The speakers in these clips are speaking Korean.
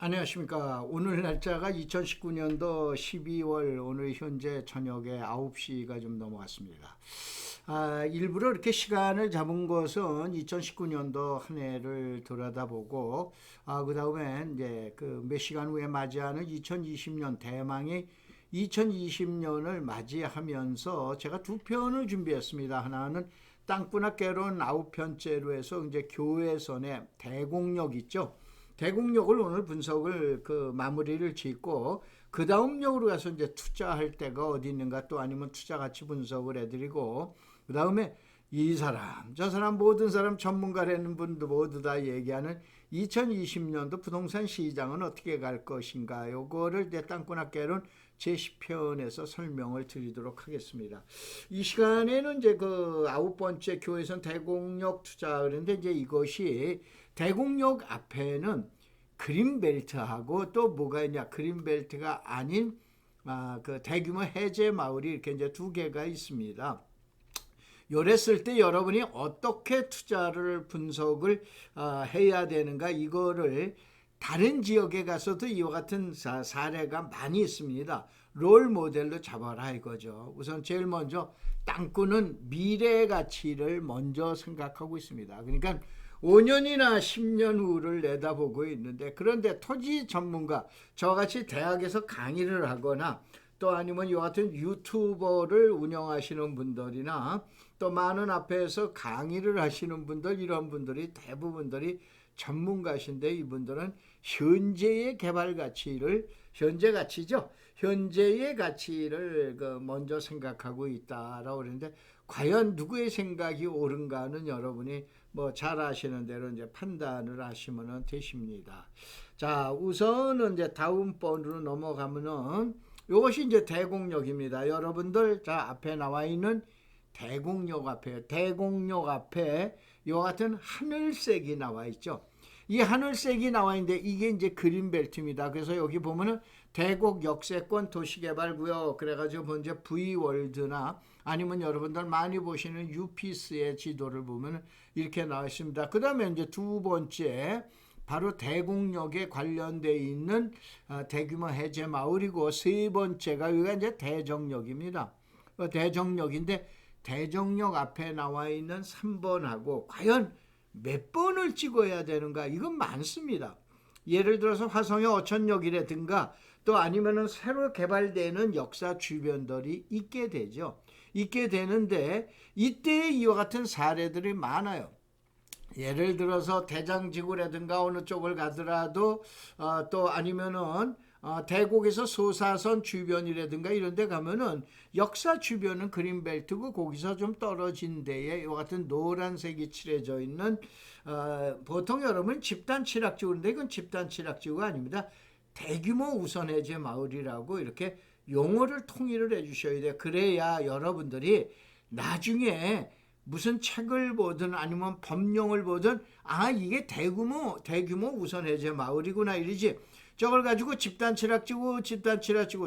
안녕하십니까. 오늘 날짜가 2019년도 12월 오늘 현재 저녁에 9시가 좀 넘어갔습니다. 일부러 이렇게 시간을 잡은 것은 2019년도 한 해를 돌아다보고 그 다음에 이제 그 몇 시간 후에 맞이하는 2020년 대망의 2020년을 맞이하면서 제가 두 편을 준비했습니다. 하나는 땅꾸나 깨론 9편째로 해서 이제 교회선의 대공역 있죠. 대공역을 오늘 분석을 마무리를 짓고 그 다음 역으로 가서 이제 투자할 때가 어디 있는가 또 아니면 투자 가치 분석을 해드리고 그 다음에 이 사람 저 사람 모든 사람 전문가라는 분도 모두 다 얘기하는 2020년도 부동산 시장은 어떻게 갈 것인가 요거를 내 땅꾸나 깨론 제10편에서 설명을 드리도록 하겠습니다. 이 시간에는 이제 그 9번째 교회선 대공역 투자 그런데 이제 이것이 대공역 앞에는 그린벨트하고 또 뭐가 있냐 그린벨트가 아닌 그 대규모 해제 마을이 이렇게 이제 두 개가 있습니다. 요랬을 때 여러분이 어떻게 투자를 분석을 해야 되는가 이거를 다른 지역에 가서도 이와 같은 사례가 많이 있습니다. 롤 모델로 잡아라 이거죠. 우선 제일 먼저 땅꾸는 미래 가치를 먼저 생각하고 있습니다. 그러니까 5년이나 10년 후를 내다보고 있는데 그런데 토지 전문가 저같이 대학에서 강의를 하거나 또 아니면 이와 같은 유튜버를 운영하시는 분들이나 또 많은 앞에서 강의를 하시는 분들 이런 분들이 대부분들이 전문가신데 이분들은 현재의 개발 가치를 현재 가치죠. 현재의 가치를 먼저 생각하고 있다라고 그러는데 과연 누구의 생각이 옳은가는 여러분이 뭐 잘 아시는 대로 이제 판단을 하시면 되십니다. 자, 우선은 이제 다음 번으로 넘어가면은 이것이 이제 대공역입니다. 여러분들 자 앞에 나와 있는 대공역 앞에 이와 같은 하늘색이 나와 있죠. 이 하늘색이 나와 있는데 이게 이제 그린벨트입니다. 그래서 여기 보면은 대곡 역세권 도시개발구역 그래가지고 먼저 V월드나 아니면 여러분들 많이 보시는 유피스의 지도를 보면 이렇게 나와 있습니다. 그 다음에 이제 두 번째 바로 대공역에 관련되어 있는 대규모 해제 마을이고 세 번째가 여기가 이제 대정역입니다. 대정역인데 대정역 앞에 나와 있는 3번하고 과연 몇 번을 찍어야 되는가 이건 많습니다. 예를 들어서 화성의 어천역이라든가 또 아니면은 새로 개발되는 역사 주변들이 있게 되죠. 있게 되는데 이때 이와 같은 사례들이 많아요. 예를 들어서 대장지구라든가 어느 쪽을 가더라도 또 아니면은 대곡에서 소사선 주변이라든가 이런 데 가면은 역사 주변은 그린벨트고 거기서 좀 떨어진 데에 이와 같은 노란색이 칠해져 있는 보통 여러분 집단 칠학지구인데 이건 집단 칠학지구가 아닙니다. 대규모 우선해제 마을이라고 이렇게 용어를 통일을 해주셔야 돼요. 그래야 여러분들이 나중에 무슨 책을 보든 아니면 법령을 보든 이게 대규모 우선해제 마을이구나 이러지. 저걸 가지고 집단 칠학지구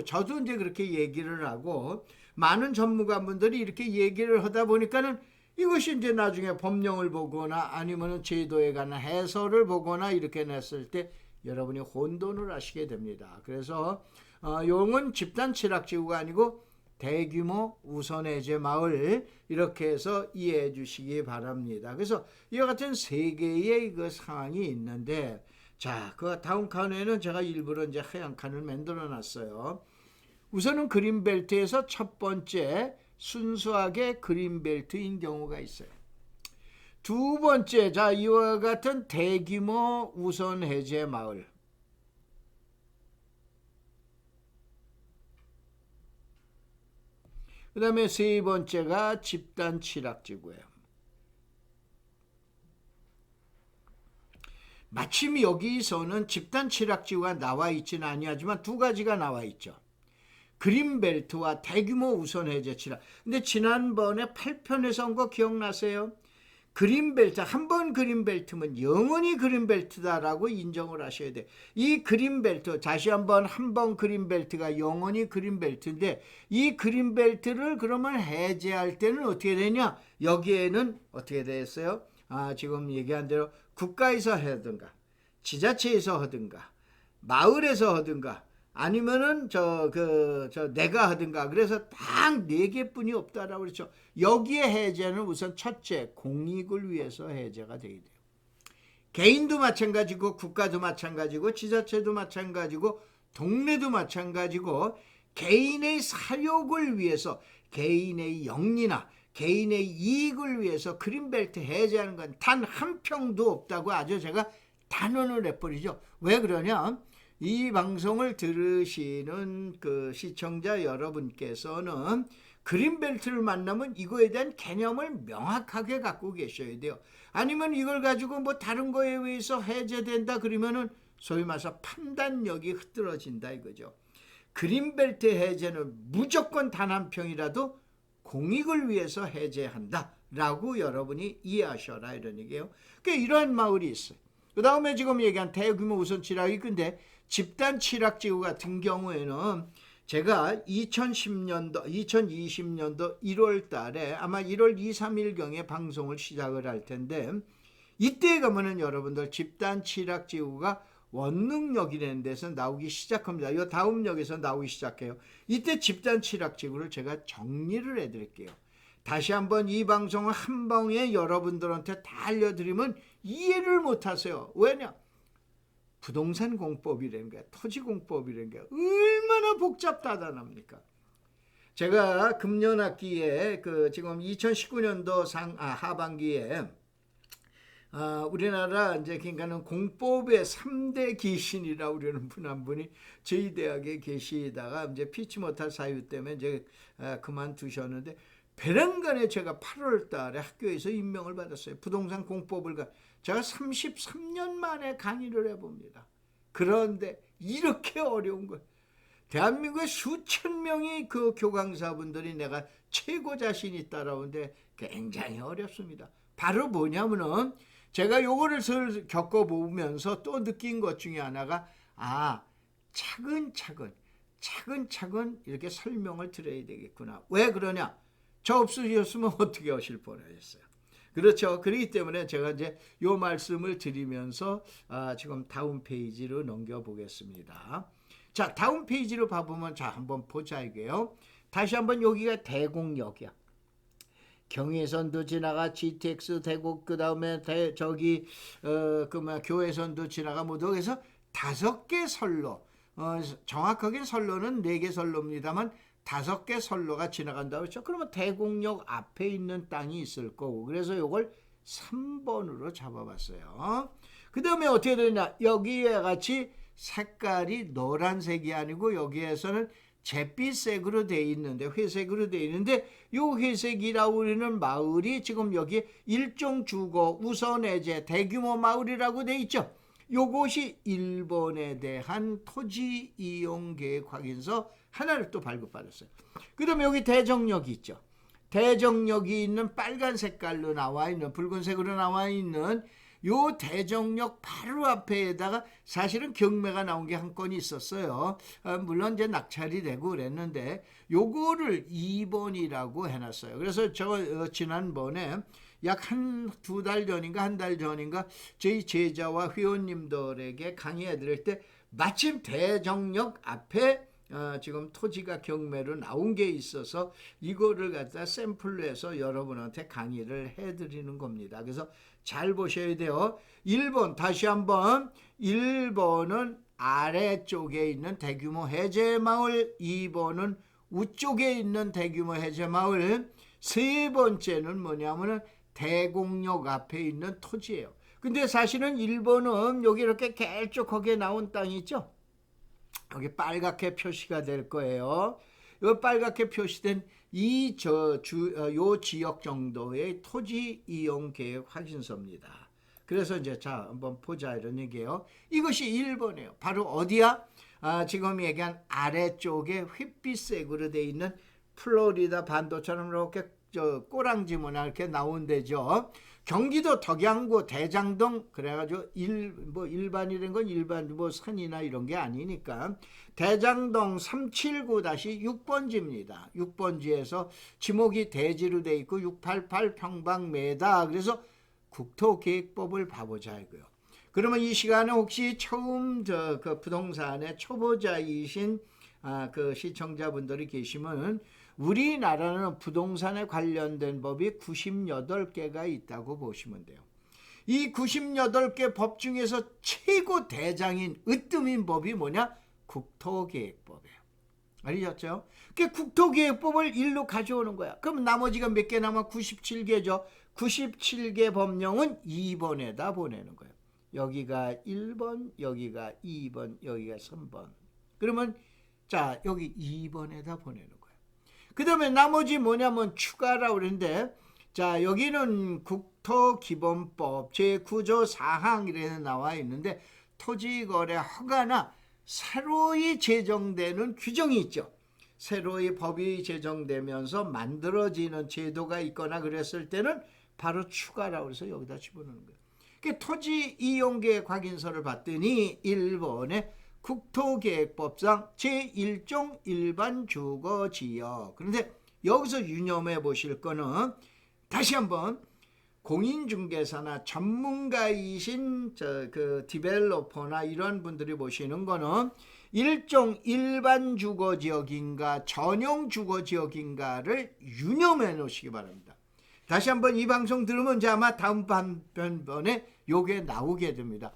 저도 이제 그렇게 얘기를 하고 많은 전문가분들이 이렇게 얘기를 하다 보니까는 이것이 이제 나중에 법령을 보거나 아니면 제도에 관한 해설을 보거나 이렇게 냈을 때 여러분이 혼돈을 하시게 됩니다. 그래서 용은 집단 칠학지구가 아니고 대규모 우선해제 마을 이렇게 해서 이해해 주시기 바랍니다. 그래서 이와 같은 세 개의 그 상황이 있는데 자, 그 다음 칸에는 제가 일부러 이제 하얀 칸을 만들어 놨어요. 우선은 그린벨트에서 첫 번째 순수하게 그린벨트인 경우가 있어요. 두 번째, 자, 이와 같은 대규모 우선 해제 마을. 그 다음에 세 번째가 집단 칠학지구예요. 마침 여기서는 집단 칠학지구가 나와 있지는 아니하지만 두 가지가 나와 있죠. 그린벨트와 대규모 우선 해제 칠학. 근데 지난번에 8편에서 한 거 기억나세요? 그린벨트, 한 번 그린벨트면 영원히 그린벨트다라고 인정을 하셔야 돼. 이 그린벨트, 다시 한번 그린벨트가 영원히 그린벨트인데 이 그린벨트를 그러면 해제할 때는 어떻게 되냐? 여기에는 어떻게 되었어요? 지금 얘기한 대로 국가에서 하든가 지자체에서 하든가 마을에서 하든가 아니면은 내가 하든가, 그래서 딱 4개뿐이 없다라고 그랬죠. 여기에 해제는 우선 첫째, 공익을 위해서 해제가 되게 돼요. 개인도 마찬가지고 국가도 마찬가지고 지자체도 마찬가지고 동네도 마찬가지고, 개인의 사욕을 위해서, 개인의 영리나 개인의 이익을 위해서 그린벨트 해제하는 건 단 한 평도 없다고 아주 제가 단언을 해버리죠. 왜 그러냐, 이 방송을 들으시는 그 시청자 여러분께서는 그린벨트를 만나면 이거에 대한 개념을 명확하게 갖고 계셔야 돼요. 아니면 이걸 가지고 뭐 다른 거에 의해서 해제된다 그러면은 소위 말해서 판단력이 흐트러진다 이거죠. 그린벨트 해제는 무조건 단 한 평이라도 공익을 위해서 해제한다 라고 여러분이 이해하셔라, 이런 얘기예요. 그러니까 이러한 마을이 있어요. 그 다음에 지금 얘기한 대규모 우선 칠학이, 근데 집단 칠학지구 같은 경우에는 제가 2020년도 1월 달에 아마 1월 2, 3일경에 방송을 시작을 할 텐데, 이때 가면은 여러분들 집단 칠학지구가 원능역이라는 데서 나오기 시작합니다. 이 다음 역에서 나오기 시작해요. 이때 집단 칠학지구를 제가 정리를 해드릴게요. 다시 한번 이 방송을 한 방에 여러분들한테 다 알려드리면 이해를 못하세요. 왜냐? 부동산 공법이라는 게, 토지 공법이라는 게 얼마나 복잡다단합니까? 제가 금년 학기에 지금 2019년도 하반기에 우리나라 이제 그러니까는 공법의 3대 귀신이라고 그러는 분 한 분이 저희 대학에 계시다가 이제 피치 못할 사유 때문에 이제 그만두셨는데, 배란간에 제가 8월 달에 학교에서 임명을 받았어요. 부동산 공법을 제가 33년 만에 강의를 해봅니다. 그런데 이렇게 어려운 걸, 대한민국의 수천 명의 그 교강사분들이 내가 최고 자신 있다라는데 굉장히 어렵습니다. 바로 뭐냐면은 제가 요거를 겪어보면서 또 느낀 것 중에 하나가, 차근차근 이렇게 설명을 드려야 되겠구나. 왜 그러냐? 저 없으셨으면 어떻게 하실 뻔하셨어요. 그렇죠. 그렇기 때문에 제가 이제 요 말씀을 드리면서 지금 다음 페이지로 넘겨보겠습니다. 자, 다음 페이지로 봐보면, 자, 한번 보자 이게요. 다시 한번 여기가 대곡역이야. 경의선도 지나가, GTX 대곡, 그 다음에 교회선도 지나가, 모두 해서 5개 선로, 정확하게 선로는 4개 선로입니다만 5개 선로가 지나간다고 했죠. 그러면 대곡역 앞에 있는 땅이 있을 거고, 그래서 이걸 3번으로 잡아봤어요. 그 다음에 어떻게 되냐, 여기에 같이 색깔이 노란색이 아니고 여기에서는 잿빛색으로 돼 있는데, 회색으로 돼 있는데, 요 회색이라고 우리는 마을이 지금 여기 일종 주거 우선 해제 대규모 마을이라고 돼 있죠. 요것이 일본에 대한 토지 이용 계획 확인서 하나를 또 발급받았어요. 그 다음에 여기 대정역이 있죠. 대정역이 있는 빨간 색깔로 나와 있는, 붉은색으로 나와 있는 요 대정역 바로 앞에다가 사실은 경매가 나온 게 한 건이 있었어요. 물론 이제 낙찰이 되고 그랬는데 요거를 2번이라고 해놨어요. 그래서 저 지난번에 약 2달 전인가 한 달 전인가 저희 제자와 회원님들에게 강의해 드릴 때 마침 대정역 앞에 지금 토지가 경매로 나온 게 있어서 이거를 갖다 샘플로 해서 여러분한테 강의를 해드리는 겁니다. 그래서 잘 보셔야 돼요. 1번 다시 한번, 1번은 아래쪽에 있는 대규모 해제마을, 2번은 우쪽에 있는 대규모 해제마을, 세 번째는 뭐냐면은 대곡역 앞에 있는 토지예요. 근데 사실은 1번은 여기 이렇게 길쭉하게 나온 땅이 있죠. 여기 빨갛게 표시가 될 거예요. 이 빨갛게 표시된 요 지역 정도의 토지 이용 계획 확인서입니다. 그래서 이제 자 한번 보자 이런 얘기예요. 이것이 1번이에요. 바로 어디야? 지금 얘기한 아래쪽에 휘빛색으로 되어 있는 플로리다 반도처럼 이렇게 꼬랑지 모양 이렇게 나온 데죠. 경기도 덕양구 대장동, 그래가지고 일반이라는 건 일반 산이나 이런 게 아니니까 대장동 379-6번지입니다. 6번지에서 지목이 대지로 돼 있고 688 평방미터. 그래서 국토계획법을 봐보자 이거요. 그러면 이 시간에 혹시 처음 그 부동산의 초보자이신 그 시청자분들이 계시면 우리나라는 부동산에 관련된 법이 98개가 있다고 보시면 돼요. 이 98개 법 중에서 최고 대장인 으뜸인 법이 뭐냐? 국토계획법이에요. 알겠죠? 그 국토계획법을 일로 가져오는 거야. 그럼 나머지가 몇 개 남아? 97개죠. 97개 법령은 2번에다 보내는 거예요. 여기가 1번, 여기가 2번, 여기가 3번. 그러면 자, 여기 2번에다 보내는 거예요. 그 다음에 나머지 뭐냐면 추가라고 그러는데, 자, 여기는 국토기본법 제9조 4항 이렇게 나와 있는데, 토지거래 허가나 새로이 제정되는 규정이 있죠. 새로이 법이 제정되면서 만들어지는 제도가 있거나 그랬을 때는 바로 추가라고 해서 여기다 집어넣는 거예요. 토지 이용계획 확인서를 봤더니 1번에 국토계획법상 제1종 일반 주거지역. 그런데 여기서 유념해 보실 거는 다시 한번 공인중개사나 전문가이신 그 디벨로퍼나 이런 분들이 보시는 거는 일종 일반 주거지역인가 전용 주거지역인가를 유념해 놓으시기 바랍니다. 다시 한번 이 방송 들으면 이제 아마 다음 번에 요게 나오게 됩니다.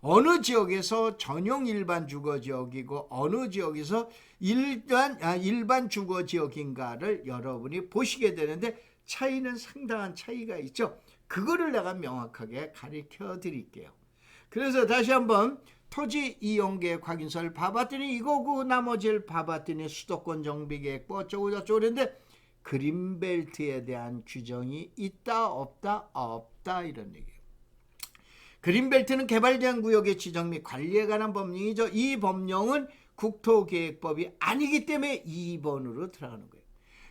어느 지역에서 전용 일반 주거지역이고 어느 지역에서 일반 주거지역인가를 여러분이 보시게 되는데 차이는 상당한 차이가 있죠. 그거를 내가 명확하게 가르쳐 드릴게요. 그래서 다시 한번 토지 이용계획 확인서를 봐봤더니 이거고 나머지를 봐봤더니 수도권 정비계획법 어쩌고저쩌고 그랬는데 그린벨트에 대한 규정이 있다 없다 없다 이런 얘기예요. 그린벨트는 개발제한구역의 지정 및 관리에 관한 법령이죠. 이 법령은 국토계획법이 아니기 때문에 2번으로 들어가는 거예요.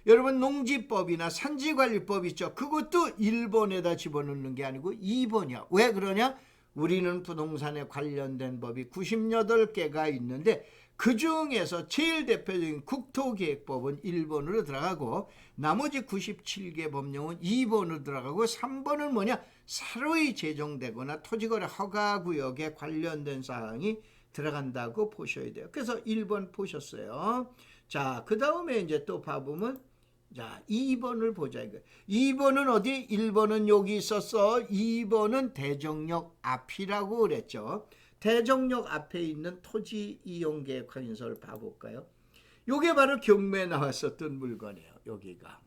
여러분 농지법이나 산지관리법 있죠. 그것도 1번에다 집어넣는 게 아니고 2번이야. 왜 그러냐? 우리는 부동산에 관련된 법이 98개가 있는데 그 중에서 제일 대표적인 국토계획법은 1번으로 들어가고 나머지 97개 법령은 2번으로 들어가고 3번은 뭐냐? 새로이 제정되거나 토지거래 허가구역에 관련된 사항이 들어간다고 보셔야 돼요. 그래서 1번 보셨어요. 자, 그 다음에 이제 또 봐보면 자, 2번을 보자 이거. 2번은 어디? 1번은 여기 있었어. 2번은 대정역 앞이라고 그랬죠. 대정역 앞에 있는 토지 이용계획 확인서를 봐볼까요? 요게 바로 경매에 나왔었던 물건이에요. 여기가.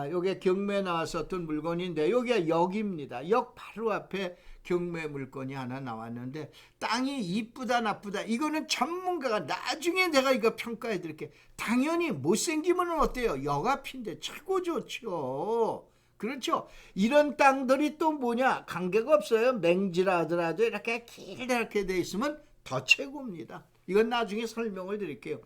요게 경매에 나왔었던 물건인데 여기가 역입니다. 역 바로 앞에 경매 물건이 하나 나왔는데 땅이 이쁘다 나쁘다 이거는 전문가가 나중에 내가 이거 평가해 드릴게. 당연히 못생기면 어때요? 역 앞인데 최고 좋죠. 그렇죠. 이런 땅들이 또 뭐냐 관계가 없어요. 맹지라 하더라도 이렇게 길게 돼 있으면 더 최고입니다. 이건 나중에 설명을 드릴게요.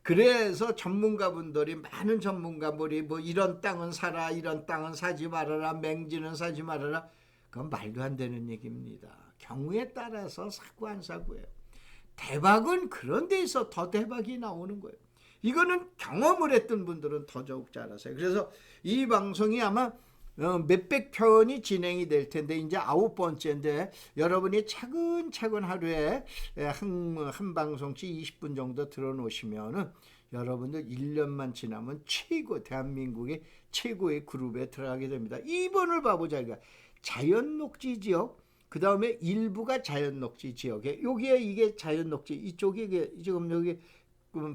그래서 전문가분들이 많은 전문가분들이 뭐 이런 땅은 사라 이런 땅은 사지 말아라 맹지는 사지 말아라 그건 말도 안 되는 얘기입니다. 경우에 따라서 사고 안 사고예요. 대박은 그런 데에서 더 대박이 나오는 거예요. 이거는 경험을 했던 분들은 더더욱 잘 아세요. 그래서 이 방송이 아마 몇백 편이 진행이 될 텐데 이제 9번째인데 여러분이 차근차근 하루에 한 방송씩 20분 정도 들어놓으시면은 여러분들 1년만 지나면 대한민국의 최고의 그룹에 들어가게 됩니다. 2번을 봐보자. 이거 자연녹지 지역 그 다음에 일부가 자연녹지 지역에 여기에 이게 자연녹지 이쪽에 지금 여기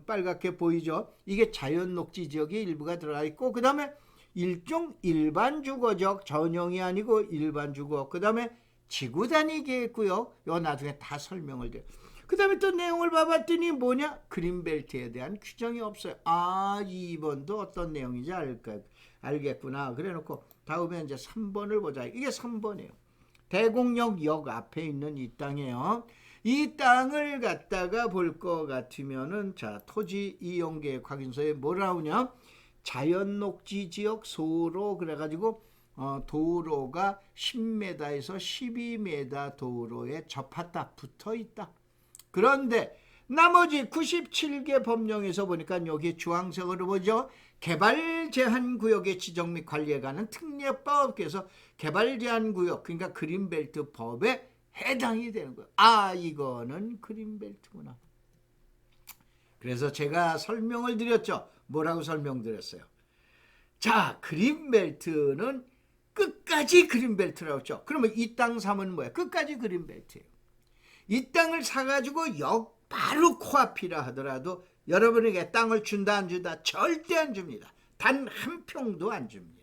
빨갛게 보이죠. 이게 자연녹지 지역의 일부가 들어가 있고 그 다음에 일종 일반 주거적 전용이 아니고 일반 주거 그 다음에 지구 단위 계획구역 요 나중에 다 설명을 드려요. 그 다음에 또 내용을 봐봤더니 뭐냐 그린벨트에 대한 규정이 없어요. 2번도 어떤 내용인지 알겠구나 그래 놓고 다음에 이제 3번을 보자. 이게 3번이에요. 대곡역 역 앞에 있는 이 땅이에요. 이 땅을 갖다가 볼 것 같으면은 자 토지 이용계획 확인서에 뭐라 하냐 자연녹지 지역 소로 그래가지고 도로가 10m에서 12m 도로에 접하다 붙어 있다. 그런데 나머지 97개 법령에서 보니까 여기 주황색으로 보죠. 개발제한구역의 지정 및 관리에 관한 특례법 그래서 개발제한구역 그러니까 그린벨트 법에 해당이 되는 거예요. 아, 이거는 그린벨트구나. 그래서 제가 설명을 드렸죠. 뭐라고 설명드렸어요? 자, 그린벨트는 끝까지 그린벨트라고 했죠. 그러면 이 땅 삼은 뭐야? 끝까지 그린벨트예요. 이 땅을 사가지고 바로 코앞이라 하더라도 여러분에게 땅을 준다 안 준다? 절대 안 줍니다. 단 한 평도 안 줍니다.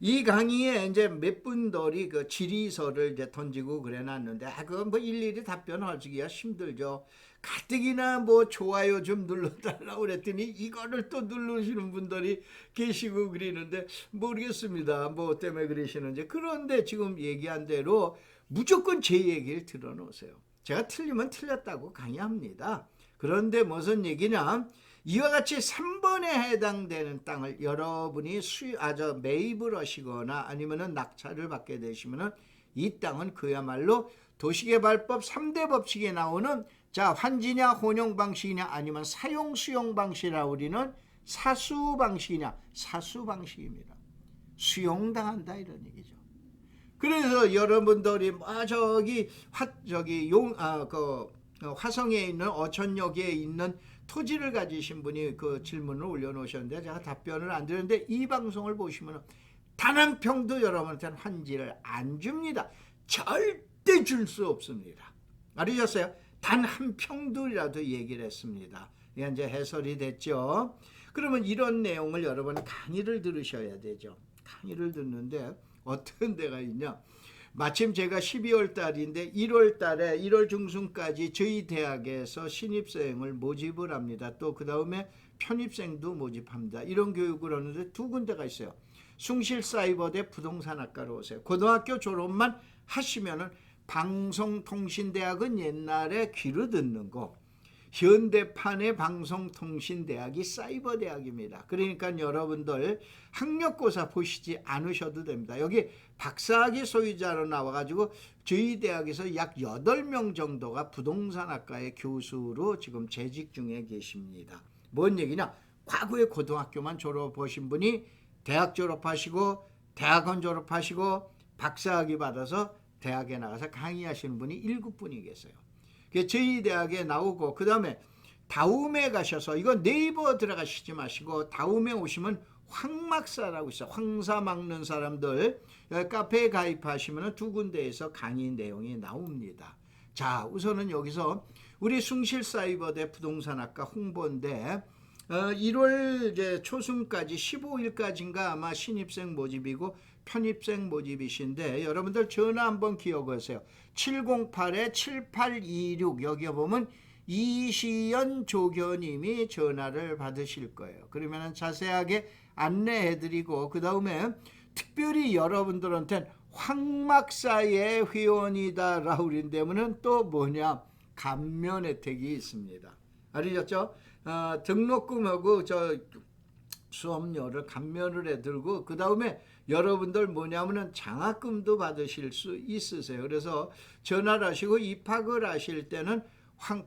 이 강의에 이제 몇 분들이 그 질의서를 이제 던지고 그래 놨는데, 그건 뭐 일일이 답변하기가 힘들죠. 가뜩이나 뭐 좋아요 좀 눌러달라고 그랬더니 이거를 또 누르시는 분들이 계시고 그러는데 모르겠습니다. 뭐 때문에 그러시는지. 그런데 지금 얘기한 대로 무조건 제 얘기를 들어놓으세요. 제가 틀리면 틀렸다고 강의합니다. 그런데 무슨 얘기냐? 이와 같이 3번에 해당되는 땅을 여러분이 매입을 하시거나 아니면은 낙찰을 받게 되시면은 이 땅은 그야말로 도시개발법 3대 법칙에 나오는 자, 환지냐 혼용 방식이냐 아니면 사용 수용 방식이라고 우리는 사수 방식이냐, 사수 방식입니다. 수용당한다 이런 얘기죠. 그래서 여러분들이 화성에 있는 어천역에 있는 토지를 가지신 분이 그 질문을 올려놓으셨는데 제가 답변을 안 드렸는데, 이 방송을 보시면 단 한 평도 여러분한테는 환지를 안 줍니다. 절대 줄 수 없습니다. 알으셨어요? 단 한 평도라도 얘기를 했습니다. 이게 이제 해설이 됐죠. 그러면 이런 내용을 여러분 강의를 들으셔야 되죠. 강의를 듣는데 어떤 데가 있냐? 마침 제가 12월 달인데 1월 달에 1월 중순까지 저희 대학에서 신입생을 모집을 합니다. 또 그 다음에 편입생도 모집합니다. 이런 교육을 하는데 두 군데가 있어요. 숭실사이버대 부동산학과로 오세요. 고등학교 졸업만 하시면은 방송통신대학은 옛날에 귀로 듣는 거, 현대판의 방송통신대학이 사이버대학입니다. 그러니까 여러분들 학력고사 보시지 않으셔도 됩니다. 여기 박사학위 소유자로 나와가지고 저희 대학에서 약 8명 정도가 부동산학과의 교수로 지금 재직 중에 계십니다. 뭔 얘기냐? 과거에 고등학교만 졸업하신 분이 대학 졸업하시고 대학원 졸업하시고 박사학위 받아서 대학에 나가서 강의하시는 분이 7분이 계세요. 저희 대학에 나오고 그 다음에 다음에 가셔서, 이거 네이버 들어가시지 마시고 다음에 오시면 황막사라고 있어요. 황사 막는 사람들 카페에 가입하시면 두 군데에서 강의 내용이 나옵니다. 자, 우선은 여기서 우리 숭실사이버대 부동산학과 홍보인데 1월 이제 초순까지 15일까지인가 아마 신입생 모집이고 편입생 모집이신데 여러분들 전화 한번 기억하세요. 708-7826 여기 보면 이시연 조교님이 전화를 받으실 거예요. 그러면 자세하게 안내해드리고 그 다음에 특별히 여러분들한테는 황막사의 회원이다 라고 그런다면 또 뭐냐, 감면 혜택이 있습니다. 아시겠죠? 등록금하고 수업료를 감면을 해들고 그 다음에 여러분들 뭐냐면은 장학금도 받으실 수 있으세요. 그래서 전화를 하시고 입학을 하실 때는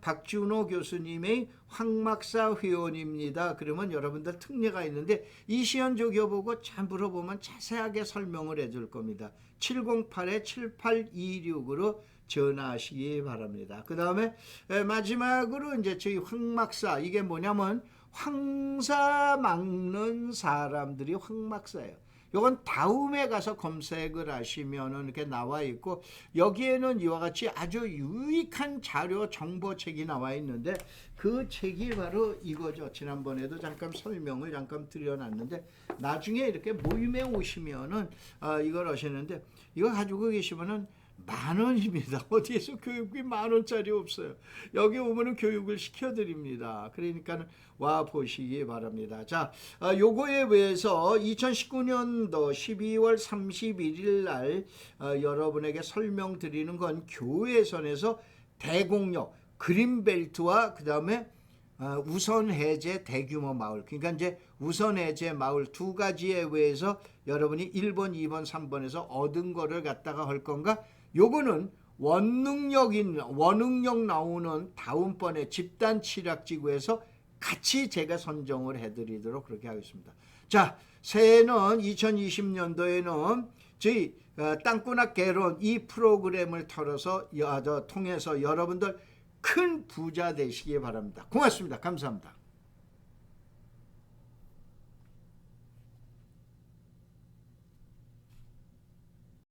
박준호 교수님의 황막사 회원입니다. 그러면 여러분들 특례가 있는데 이시연 조교 보고 잘 물어보면 자세하게 설명을 해줄 겁니다. 708-7826으로 전화하시기 바랍니다. 그 다음에 마지막으로 이제 저희 황막사, 이게 뭐냐면 황사 막는 사람들이 황막사예요. 이건 다음에 가서 검색을 하시면 이렇게 나와 있고, 여기에는 이와 같이 아주 유익한 자료 정보책이 나와 있는데 그 책이 바로 이거죠. 지난번에도 잠깐 설명을 드려놨는데 나중에 이렇게 모임에 오시면은 이걸 하시는데 이거 가지고 계시면은 10,000원입니다. 어디에서 교육비 10,000원짜리 없어요. 여기 오면은 교육을 시켜드립니다. 그러니까 와 보시기 바랍니다. 자, 요거에 의해서 2019년도 12월 31일 날 여러분에게 설명드리는 건 교외선에서 대공역 그린벨트와 그 다음에 우선해제 대규모 마을, 그러니까 이제 우선해제 마을 두 가지에 의해서 여러분이 1번, 2번, 3번에서 얻은 거를 갖다가 할 건가? 요거는 원흥역 나오는 다음번에 집단 취락지구에서 같이 제가 선정을 해드리도록 그렇게 하겠습니다. 자, 새해는 2020년도에는 저희 땅꾸나 개론 이 프로그램을 통해서 여러분들 큰 부자 되시기 바랍니다. 고맙습니다. 감사합니다.